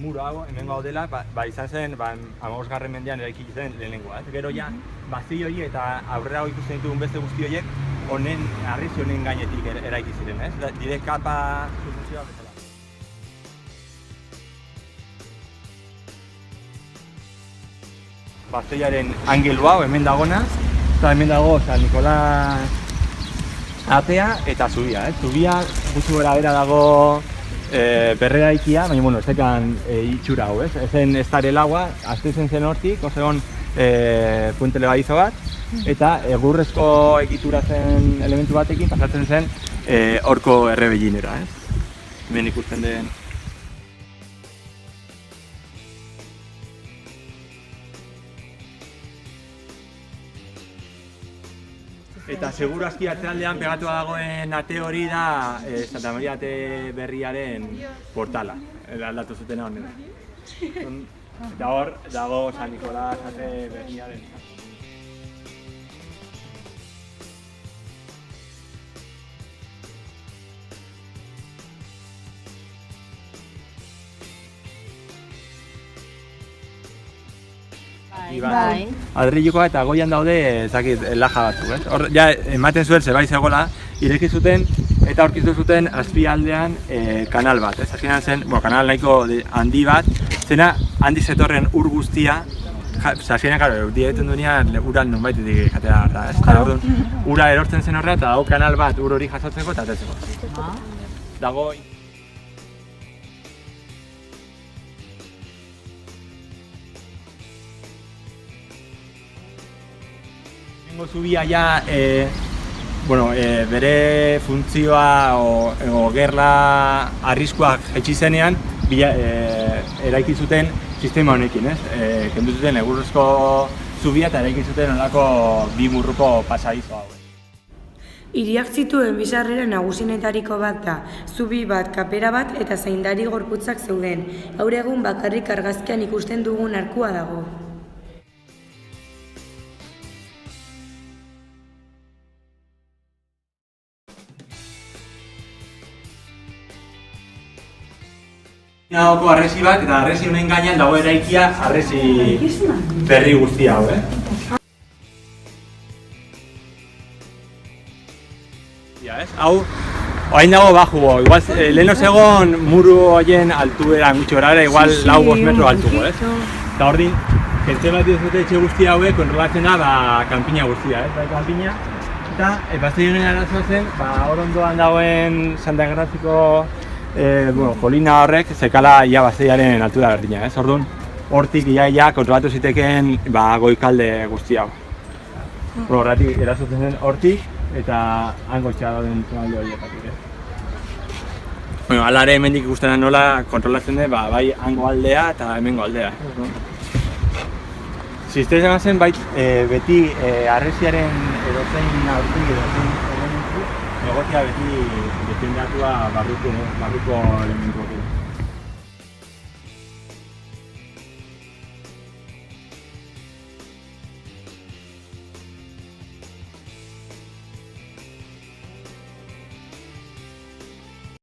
muro hau, hemen gaudela, izan zen, 15. mendean eraiki zen lehenengoa. Gero ja, bazti hori eta aurrera ikusten ditugun beste guzti horiek, harrizi honen gainetik eraiki ziren, ez? Dire kapa sucesioa bezala. Bastoiaren angelu hau, hemen dagona, eta hemen dago San Nikolas atea eta zubia, ez? Zubia gutxi gora bera dago berreraikia, baina, bueno, ez dekan itxura hau, ez? Ezen ez dare lagua, azte zen hortik, osegon puente lebadizo bat, eta egurrezko egitura zen elementu batekin pasatzen zen horko errebellinera, ez? Hemen ikusten den. Eta seguru aski atzealdean pegatua dagoen ate hori da Santa Maria ate berriaren portala, aldatu zutena honela. Eta hor dago San Nikolas ate berriaren. Bai. Adrilikoa eta goian daude, ezakit, laja batzuk, ez? Hor, ja, ematen zuen zerbait zegoela, ireki zuten eta aurkitu zuten azpialdean kanal bat, ez? Azkenean zen, kanal nahiko handi bat, zena handi zetorren ur guztia, azkenean, karo, diagetzen duenean uran nonbaitetik jatera da, ez? Orduan, ura erortzen zen horrela eta dago kanal bat ur hori jasotzeko eta atetzeko. Dago zubia ja, bere funtzioa o gerla arriskuak jaitsi zenean eraiki zuten sistema honekin, ez? Kendu zuten egurrezko zubia eta eraiki zuten holako bi murruko pasadizo hau. Hiriak zituen bi sarrera nagusienetariko bat da, zubi bat, kapera bat eta zaindari gorputzak zeuden. Gaur egun bakarrik argazkian ikusten dugun arkua dago. Nagoko harresi bat, eta harresi honen gainean dago eraikia harresi berri guzti hau, Hau, orain dago bajugo, igual leheno zegoen muru horien altuera gutxi gara, igual 4-5 metro altuko, Eta hor din, kentzen bat dizute etxe guzti hauek kontrolatzen da kanpina guztia, kanpina. Eta, Bastoi honen arazoa zen, hor ondoan dagoen Santa Graziko kolina horrek zekala ia Bastoiaren altura berdina, Orduan, hortik ia kontrolatu ziteken goikalde guzti hau. Horregatik erasotzen zen hortik eta hango dauden zonalde horietatik, Hala ere hemendik ikusten nola kontrolatzen den bai hango aldea eta hemengo aldea. Sistema zen beti harresiaren edozein aurpegi edozein elementu egokia beti defendatua barruko elementuekin.